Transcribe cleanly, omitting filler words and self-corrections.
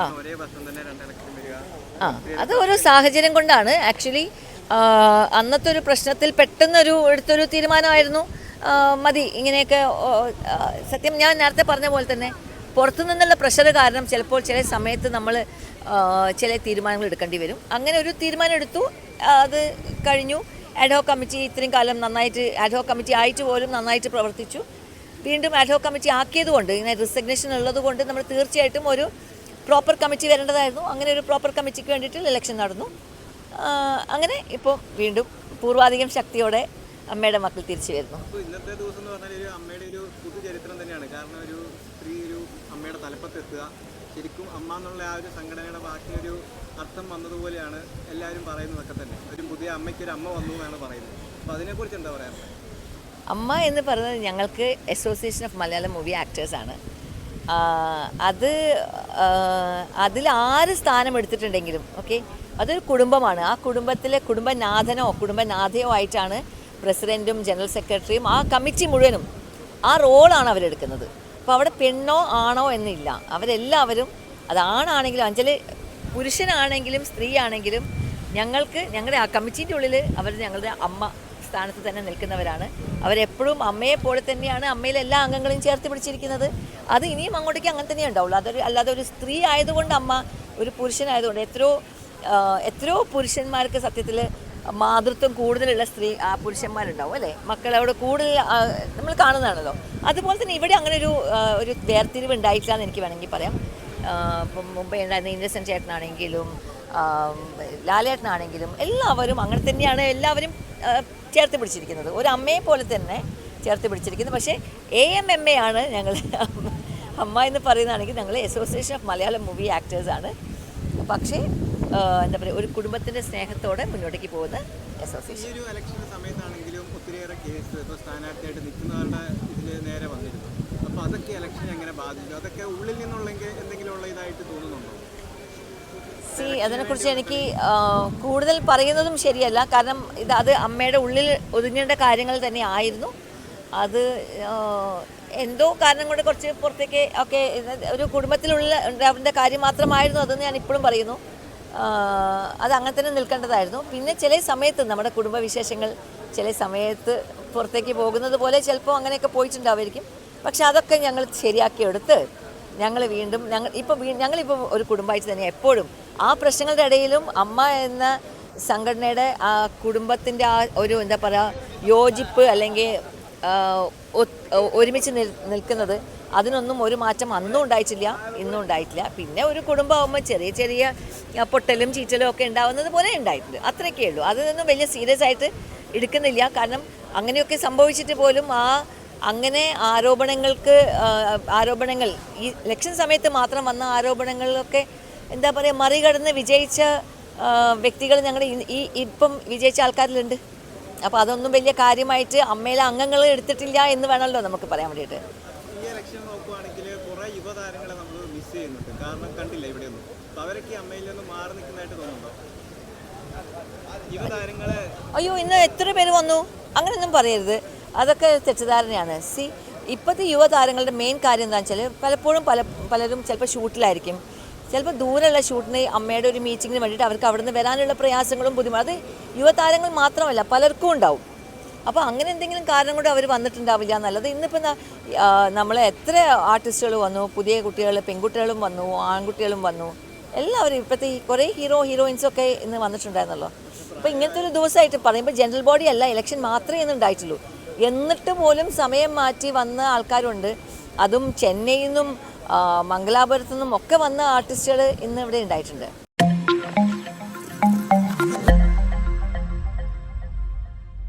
ആ ആ അത് ഒരു സാഹചര്യം കൊണ്ടാണ് ആക്ച്വലി. അന്നത്തെ ഒരു പ്രശ്നത്തിൽ പെട്ടെന്നൊരു എടുത്തൊരു തീരുമാനമായിരുന്നു. മതി ഇങ്ങനെയൊക്കെ. സത്യം ഞാൻ നേരത്തെ പറഞ്ഞ പോലെ തന്നെ പുറത്തു നിന്നുള്ള പ്രഷർ കാരണം ചിലപ്പോൾ ചില സമയത്ത് നമ്മൾ ചില തീരുമാനങ്ങൾ എടുക്കേണ്ടി വരും. അങ്ങനെ ഒരു തീരുമാനം എടുത്തു, അത് കഴിഞ്ഞു. ആഡ്ഹോക് കമ്മിറ്റി ഇത്രയും കാലം നന്നായിട്ട് ആഡ്ഹോക് കമ്മിറ്റി ആയിട്ട് പോലും നന്നായിട്ട് പ്രവർത്തിച്ചു. വീണ്ടും ആഡ്ഹോക് കമ്മിറ്റി ആക്കിയതുകൊണ്ട്, ഇങ്ങനെ റിസഗ്നേഷൻ ഉള്ളതുകൊണ്ട് നമ്മൾ തീർച്ചയായിട്ടും ഒരു പ്രോപ്പർ കമ്മിറ്റി വരേണ്ടതായിരുന്നു. അങ്ങനെ ഒരു പ്രോപ്പർ കമ്മിറ്റിക്ക് വേണ്ടിയിട്ട് ഇലക്ഷൻ നടന്നു. അങ്ങനെ ഇപ്പോൾ വീണ്ടും പൂർവാധികം ശക്തിയോടെ അമ്മയുടെ മക്കൾ തിരിച്ചു വരുന്നു. ഇന്നത്തെ ദിവസം എന്ന് പറഞ്ഞാൽ ഒരു അമ്മയുടെ ഒരു പുതുചരിത്രം തന്നെയാണ്. കാരണം ഒരു സ്ത്രീ ഒരു അമ്മയുടെ തലപ്പത്തെത്തുക, ശരിക്കും അമ്മ എന്നുള്ള ആ ഒരു സംഘടനയുടെ ബാക്കിയൊരു അർത്ഥം വന്നതുപോലെയാണ് എല്ലാവരും പറയുന്നതൊക്കെ തന്നെ. ഒരു പുതിയ അമ്മയ്ക്ക് ഒരു അമ്മ വന്നു എന്നാണ് പറയുന്നത്. അപ്പോൾ അതിനെക്കുറിച്ച് എന്താ പറയാൻ? അമ്മ എന്ന് പറയുന്നത് ഞങ്ങൾക്ക് അസോസിയേഷൻ ഓഫ് മലയാളം മൂവി ആക്ടേഴ്സാണ്. അതിൽ ആര് സ്ഥാനം എടുത്തിട്ടുണ്ടെങ്കിലും ഓക്കെ, അതൊരു കുടുംബമാണ്. ആ കുടുംബത്തിലെ കുടുംബനാഥനോ കുടുംബനാഥയോ ആയിട്ടാണ് പ്രസിഡൻറ്റും ജനറൽ സെക്രട്ടറിയും ആ കമ്മിറ്റി മുഴുവനും ആ റോളാണ് അവരെടുക്കുന്നത്. അപ്പോൾ അവിടെ പെണ്ണോ ആണോ എന്നില്ല, അവരെല്ലാവരും, അതാണാണെങ്കിലും അഞ്ചല് പുരുഷനാണെങ്കിലും സ്ത്രീ ആണെങ്കിലും ഞങ്ങളുടെ ആ കമ്മിറ്റീൻ്റെ ഉള്ളിൽ അവർ ഞങ്ങളുടെ അമ്മ സ്ഥാനത്ത് തന്നെ നിൽക്കുന്നവരാണ്. അവരെപ്പോഴും അമ്മയെ പോലെ തന്നെയാണ് അമ്മയിലെ എല്ലാ അംഗങ്ങളെയും ചേർത്ത് പിടിച്ചിരിക്കുന്നത്. അത് ഇനിയും അങ്ങോട്ടേക്ക് അങ്ങനെ തന്നെ ഉണ്ടാവുള്ളൂ. അല്ലാതെ ഒരു സ്ത്രീ ആയതുകൊണ്ട് അമ്മ, ഒരു പുരുഷനായതുകൊണ്ട് എത്രയോ പുരുഷന്മാർക്ക് സത്യത്തിൽ മാതൃത്വം കൂടുതലുള്ള പുരുഷന്മാരുണ്ടാവും അല്ലേ, മക്കളവിടെ കൂടുതൽ നമ്മൾ കാണുന്നതാണല്ലോ. അതുപോലെ തന്നെ ഇവിടെ അങ്ങനെ ഒരു വേർതിരിവ് ഉണ്ടായിട്ടില്ല എന്ന് എനിക്ക് വേണമെങ്കിൽ പറയാം. ഇപ്പം മുമ്പേ ഉണ്ടായിരുന്ന ഇന്നസെൻ്റ് ചേട്ടനാണെങ്കിലും ലാലേട്ടനാണെങ്കിലും എല്ലാവരും അങ്ങനെ തന്നെയാണ് എല്ലാവരും ചേർത്ത് പിടിച്ചിരിക്കുന്നത്. ഒരു അമ്മയെ പോലെ തന്നെ ചേർത്ത് പിടിച്ചിരിക്കുന്നത്. പക്ഷേ AMMA ആണ് ഞങ്ങൾ. അമ്മ എന്ന് പറയുന്നതാണെങ്കിൽ ഞങ്ങൾ അസോസിയേഷൻ ഓഫ് മലയാളം മൂവി ആക്ടേഴ്സാണ്. പക്ഷേ എന്താ പറയുക, ഒരു കുടുംബത്തിൻ്റെ സ്നേഹത്തോടെ മുന്നോട്ടേക്ക് പോകുന്ന അസോസിയേഷൻ. ഈ ഒരു ഇലക്ഷൻ്റെ സമയത്താണെങ്കിലും ഒത്തിരിയേറെ കേസ് ഇപ്പോൾ സ്ഥാനാർത്ഥിയായിട്ട് നിൽക്കുന്നവരുടെ ഇതിൽ നേരെ വന്നിരുന്നു. അപ്പോൾ അതൊക്കെ ഇലക്ഷൻ എങ്ങനെ ബാധിച്ചു? അതൊക്കെ ഉള്ളിൽ നിന്നുള്ള എന്തെങ്കിലും ഉള്ള ഇതായിട്ട് തോന്നുന്നുണ്ടോ? അതിനെക്കുറിച്ച് എനിക്ക് കൂടുതൽ പറയുന്നതും ശരിയല്ല. കാരണം അത് അമ്മയുടെ ഉള്ളിൽ ഒതുങ്ങേണ്ട കാര്യങ്ങൾ തന്നെ ആയിരുന്നു. അത് എന്തോ കാരണം കൊണ്ട് കുറച്ച് പുറത്തേക്ക് ഒക്കെ ഒരു കുടുംബത്തിലുള്ള ഉണ്ടാവേണ്ട കാര്യം മാത്രമായിരുന്നു അതെന്ന് ഞാൻ ഇപ്പോഴും പറയുന്നു. അത് അങ്ങനെ തന്നെ നിൽക്കേണ്ടതായിരുന്നു. പിന്നെ ചില സമയത്ത് നമ്മുടെ കുടുംബവിശേഷങ്ങൾ ചില സമയത്ത് പുറത്തേക്ക് പോകുന്നത് പോലെ ചിലപ്പോൾ അങ്ങനെയൊക്കെ പോയിട്ടുണ്ടാവുമായിരിക്കും. പക്ഷെ അതൊക്കെ ഞങ്ങൾ ശരിയാക്കിയെടുത്ത് ഞങ്ങളിപ്പോൾ ഒരു കുടുംബമായിട്ട് തന്നെ എപ്പോഴും ആ പ്രശ്നങ്ങളുടെ ഇടയിലും അമ്മ എന്ന സംഘടനയുടെ ആ കുടുംബത്തിൻ്റെ ആ ഒരു എന്താ പറയുക യോജിപ്പ് അല്ലെങ്കിൽ ഒരുമിച്ച് നിൽക്കുന്നത്, അതിനൊന്നും ഒരു മാറ്റം അന്നും ഉണ്ടായിട്ടില്ല, ഇന്നും ഉണ്ടായിട്ടില്ല. പിന്നെ ഒരു കുടുംബമാകുമ്പോൾ ചെറിയ പൊട്ടലും ചീറ്റലും ഒക്കെ ഉണ്ടാവുന്നത് പോലെ ഉണ്ടായിട്ടുണ്ട്, അത്രയൊക്കെ ഉള്ളൂ. അതൊന്നും വലിയ സീരിയസ് ആയിട്ട് എടുക്കുന്നില്ല. കാരണം അങ്ങനെയൊക്കെ സംഭവിച്ചിട്ട് പോലും അങ്ങനെ ആരോപണങ്ങൾ ഈ ഇലക്ഷൻ സമയത്ത് മാത്രം വന്ന ആരോപണങ്ങളിലൊക്കെ എന്താ പറയുക മറികടന്ന് വിജയിച്ച വ്യക്തികൾ ഞങ്ങളുടെ ഇപ്പം വിജയിച്ച ആൾക്കാരിലുണ്ട്. അപ്പോൾ അതൊന്നും വലിയ കാര്യമായിട്ട് അമ്മയിലെ അംഗങ്ങൾ എടുത്തിട്ടില്ല എന്ന് വേണമല്ലോ നമുക്ക് പറയാൻ വേണ്ടിയിട്ട്. ഈ ഇലക്ഷൻ നോക്കുവാണെങ്കിൽ കുറേ യുവതാരങ്ങളെ നമ്മൾ മിസ് ചെയ്യുന്നുണ്ട്. കാരണം കണ്ടില്ല ഇവിടെയൊന്നും. അപ്പോൾ അവരൊക്കെ അമ്മയിൽ നിന്ന് മാറി നിൽക്കുന്നതായിട്ട് തോന്നുന്നുണ്ടോ? യുവതാരങ്ങളെ അയ്യോ ഇന്ന് എത്ര പേര് വന്നു, അങ്ങനെയൊന്നും പറയരുത്. അതൊക്കെ തെറ്റിദ്ധാരണയാണ്. ഇപ്പോഴത്തെ യുവതാരങ്ങളുടെ മെയിൻ കാര്യം എന്താണെന്ന് വെച്ചാൽ പലപ്പോഴും പലരും ചിലപ്പോൾ ഷൂട്ടിലായിരിക്കും, ചിലപ്പോൾ ദൂരമുള്ള ഷൂട്ടിന് അമ്മയുടെ ഒരു മീറ്റിങ്ങിന് വേണ്ടിയിട്ട് അവർക്ക് അവിടെ നിന്ന് വരാനുള്ള പ്രയാസങ്ങളും ബുദ്ധിമുട്ടും അത് യുവതാരങ്ങൾ മാത്രമല്ല പലർക്കും ഉണ്ടാവും. അപ്പോൾ അങ്ങനെ എന്തെങ്കിലും കാരണം കൊണ്ട് അവർ വന്നിട്ടുണ്ടാവില്ല എന്നുള്ളത്. ഇന്നിപ്പോൾ നമ്മളെ എത്ര ആർട്ടിസ്റ്റുകൾ വന്നു, പുതിയ കുട്ടികൾ, പെൺകുട്ടികളും വന്നു, ആൺകുട്ടികളും വന്നു, എല്ലാവരും ഇപ്പോഴത്തെ കുറേ ഹീറോയിൻസൊക്കെ ഇന്ന് വന്നിട്ടുണ്ടായിരുന്നല്ലോ. അപ്പോൾ ഇങ്ങനത്തെ ഒരു ദിവസമായിട്ട് പറയുമ്പോൾ ജനറൽ ബോഡി അല്ല, ഇലക്ഷൻ മാത്രമേ ഇന്ന് ഉണ്ടായിട്ടുള്ളൂ. എന്നിട്ട് പോലും സമയം മാറ്റി വന്ന ആൾക്കാരുണ്ട്. അതും ചെന്നൈയിൽ നിന്നും മംഗലാപുരത്തു നിന്നും ഒക്കെ വന്ന ആർട്ടിസ്റ്റുകൾ ഇന്ന് ഇവിടെ ഉണ്ടായിട്ടുണ്ട്.